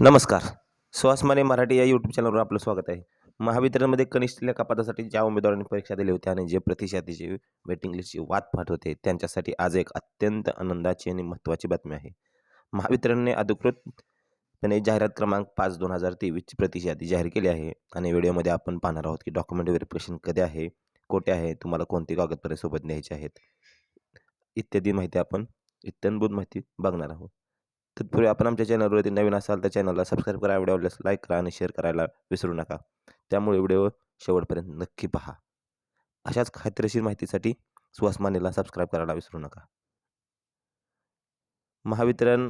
नमस्कार. स्वाभिमानी मराठी या यूट्यूब चॅनलवर आपलं स्वागत आहे. महावितरणमध्ये कनिष्ठ लेखा पदासाठी ज्या उमेदवारांनी परीक्षा दिली होती आणि जे प्रतिशतीची वेटिंग लिस्टची वाट पाहत होते, त्यांच्यासाठी आज एक अत्यंत आनंदाची आणि महत्त्वाची बातमी आहे. महावितरणने अधिकृतपणे जाहिरात क्रमांक 5/2023 ची प्रतिशती जाहीर केली आहे आणि व्हिडिओमध्ये आपण पाहणार आहोत की डॉक्युमेंट व्हेरिफिकेशन कधी आहे, कोठे आहे, तुम्हाला कोणती कागदपत्रे सोबत न्यायची आहेत, इत्यादी माहिती आपण इत्थंभूत माहिती बघणार आहोत. तत्पूर्वी आपण आमच्या चॅनलवरती नवीन असाल तर चॅनलला सबस्क्राईब करा, व्हिडिओ आवडल्यास लाईक करा आणि शेअर करायला विसरू नका. त्यामुळे व्हिडिओ शेवटपर्यंत नक्की पहा. अशाच खात्रीशीर माहितीसाठी स्वाभिमानीला सबस्क्राईब करायला विसरू नका. महावितरण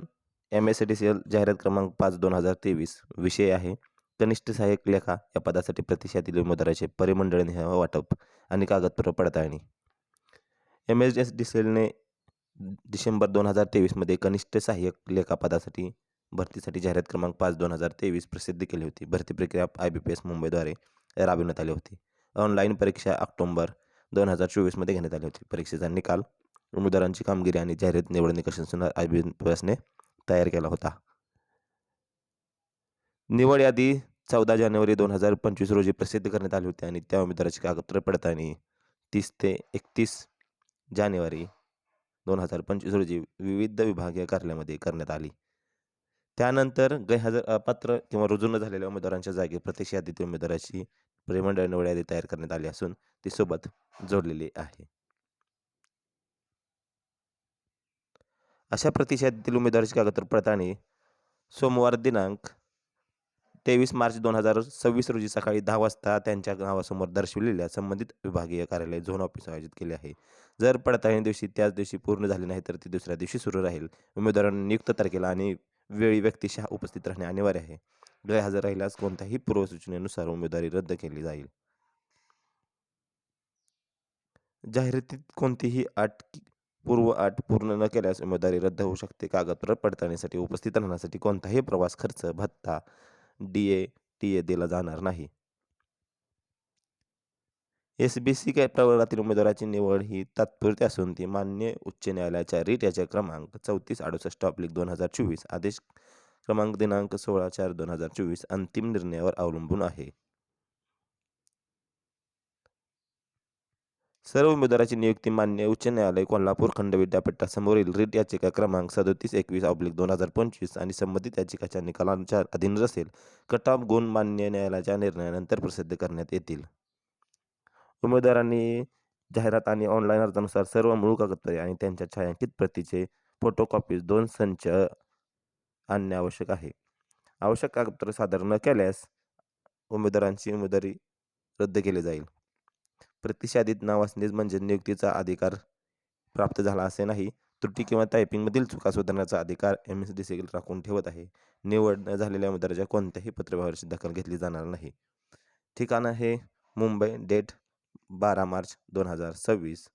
MSDCL जाहिरात क्रमांक 5/2023 विषय आहे कनिष्ठ सहाय्यक लेखा या पदासाठी प्रतिशतील उमेदवाराचे परिमंडळ निहाय वाटप आणि कागदपत्र पडताळणी. MSDCLने डिसेंबर 2023 मध्ये कनिष्ठ सहाय्यक लेखा पदासाठी भरतीसाठी जाहिरात क्रमांक 5/2023 प्रसिद्ध केली होती. भरती प्रक्रिया IBPS मुंबईद्वारे राबविण्यात आली होती. ऑनलाईन परीक्षा ऑक्टोबर 2024 मध्ये घेण्यात आली होती. परीक्षेचा निकाल, उमेदवारांची कामगिरी आणि जाहिरात निवड निकषांनुसार IBPSने तयार केला होता. निवड यादी 14 जानेवारी 2025 रोजी प्रसिद्ध करण्यात आली होती आणि त्या उमेदवाराची कागदपत्र पडताळणी 30 ते 31 जानेवारी 2025 रोजी विविध विभागीय कार्यालयामध्ये करण्यात आली. त्यानंतर गैरहजर, अपात्र किंवा रुजू न झालेल्या उमेदवारांच्या जागी प्रत्यक्ष यादीतील उमेदवाराची परिमंडळ निवड यादी तयार करण्यात आली असून ती सोबत जोडलेली आहे. अशा प्रत्यक्ष यादीतील उमेदवाराची कागदपत्र पडताळणी सोमवार दिनांक 23 मार्च 2026 रोजी सकाळी 10 वाजता त्यांच्या गावासमोर दर्शविलेल्या संबंधित विभागीय कार्यालय झोन ऑफिस आयोजित केले आहे. जर पडताळणी दिवशी त्याच दिवशी पूर्ण झाली नाही तर ती दुसऱ्या दिवशी सुरू राहील. उमेदवारांनी नियुक्त तारखेला आणि वेळी व्यक्तिशः उपस्थित राहणे अनिवार्य आहे. गैरहजर राहिल्यास कोणत्याही पूर्वसूचनेनुसार उमेदवारी रद्द केली जाईल. जाहिरातीत कोणतीही पूर्व अट पूर्ण न केल्यास उमेदवारी रद्द होऊ शकते. कागदपत्र पडताळणीसाठी उपस्थित राहण्यासाठी कोणताही प्रवास खर्च, भत्ता, DA, TA दिला जाणार नाही. SBC प्रवर्गातील उमेदवाराची निवड ही तात्पुरती असून ती मान्य उच्च न्यायालयाच्या रिट याच्या क्रमांक 3468/2024 आदेश क्रमांक दिनांक 16/4/2024 अंतिम निर्णयावर अवलंबून आहे. सर्व उमेदवाराची नियुक्ती मान्य उच्च न्यायालय कोल्हापूर खंड विद्यापीठासमोरील रिट याचिका क्रमांक 3721/2025 आणि संबंधित याचिकाच्या निकालांच्या अधीन असेल. कट ऑफ गुण मान्य न्यायालयाच्या निर्णयानंतर प्रसिद्ध करण्यात येतील. उमेदवारांनी जाहिरात आणि ऑनलाईन अर्जानुसार सर्व मूळ कागदपत्रे आणि त्यांच्या छायांकित प्रतीचे फोटोकॉपीज 2 संच आणणे आवश्यक आहे. आवश्यक कागदपत्रे सादर न केल्यास उमेदवारांची उमेदवारी रद्द केली जाईल. प्रत्यक्ष यादीत नाव असणे म्हणजे नियुक्तीचा अधिकार प्राप्त झाला असे नाही. त्रुटी किंवा टायपिंगमधील चुका सुधारण्याचा अधिकार MSDCL राखून ठेवत आहे. निवड न झालेल्या उमेदवाराच्या कोणत्याही पत्रव्यवहाराची दखल घेतली जाणार नाही. ठिकाण आहे मुंबई. डेट 12 मार्च 2026.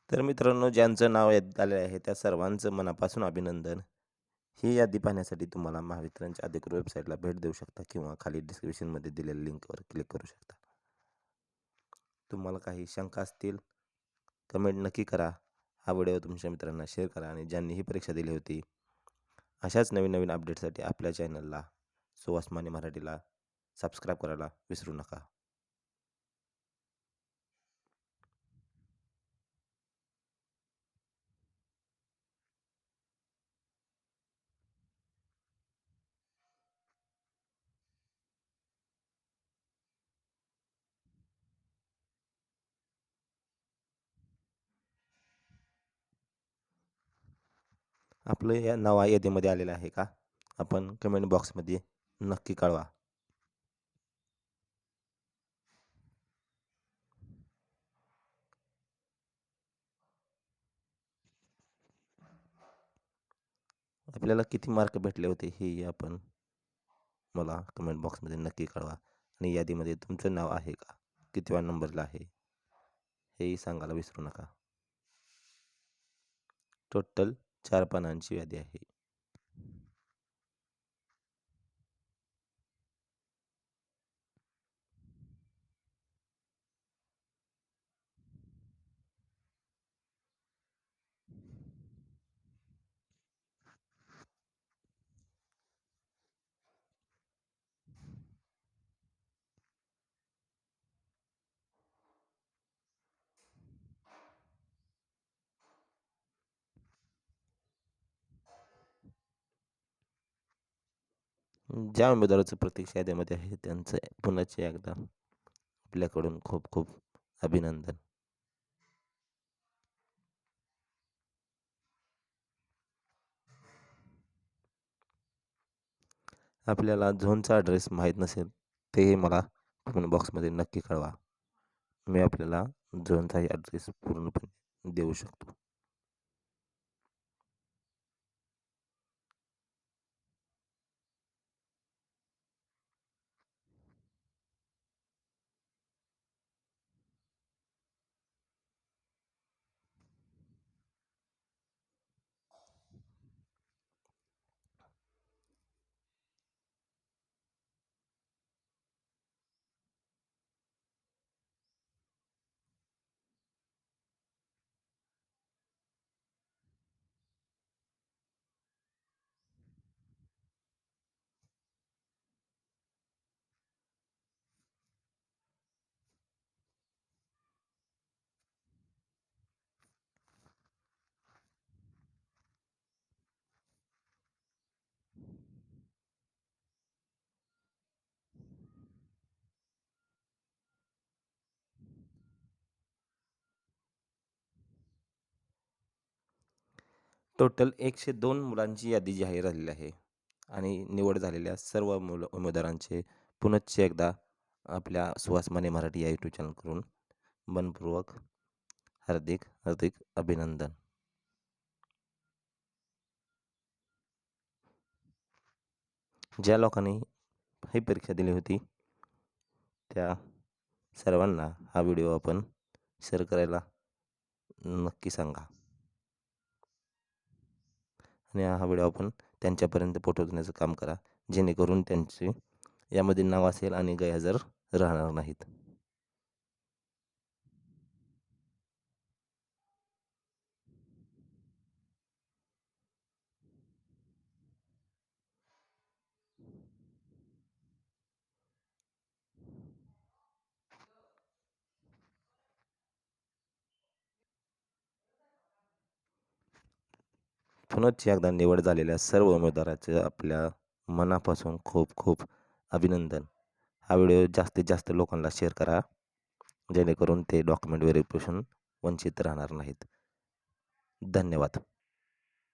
तर मित्रांनो, ज्यांचं नाव यादीत आले आहे त्या सर्वांचं मनापासून अभिनंदन. ही यादी पाहण्यासाठी तुम्हाला महावितरणच्या अधिकृत वेबसाईटला भेट देऊ शकता किंवा खाली डिस्क्रिप्शनमध्ये दिलेल्या लिंकवर क्लिक करू शकता. तुम्हाला काही शंका असतील कमेंट नक्की करा. हा व्हिडिओ तुमच्या मित्रांना शेअर करा आणि ज्यांनी ही परीक्षा दिली होती अशाच नवीन नवीन अपडेटसाठी आपल्या चॅनलला स्वाभिमानी मराठीला सबस्क्राईब करायला विसरू नका. आपलं या नाव यादीमध्ये आलेलं आहे का? आपण कमेंट बॉक्समध्ये नक्की कळवा. आपल्याला किती मार्क भेटले होते हे आपण मला कमेंट बॉक्समध्ये नक्की कळवा आणि यादीमध्ये तुमचं नाव आहे का? कितव्या नंबरला आहे हेही सांगायला विसरू नका. टोटल 4 पानांची यादी आहे. ज्या उमेदवाराचं प्रतीक्षा यादीमध्ये आहे त्यांचं पुन्हा एकदा आपल्याकडून खूप खूप अभिनंदन. आपल्याला झोनचा ॲड्रेस माहीत नसेल तेही मला कमेंट बॉक्समध्ये नक्की कळवा. मी आपल्याला झोनचाही ॲड्रेस पूर्णपणे देऊ शकतो. टोटल 102 मुलांची यादी जाहीर झालेली आहे आणि निवड झालेल्या सर्व उमेदवारांचे पुनश्च एकदा आपल्या सुहास माने मराठी या यूट्यूब चॅनल करून मनपूर्वक हार्दिक हार्दिक अभिनंदन. ज्या लोकांनी ही परीक्षा दिली होती त्या सर्वांना हा व्हिडिओ आपण शेअर करायला नक्की सांगा आणि हा व्हिडिओ आपण त्यांच्यापर्यंत पोहोचवण्याचं काम करा, जेणेकरून त्यांचे यामध्ये नाव असेल आणि गैरहजर राहणार नाहीत. पुनश्च एकदा निवड झालेल्या सर्व उमेदवाराचे आपल्या मनापासून खूप खूप अभिनंदन. हा व्हिडिओ जास्तीत जास्त लोकांना शेअर करा, जेणेकरून ते डॉक्युमेंट व्हेरिफिकेशन वंचित राहणार नाहीत. धन्यवाद.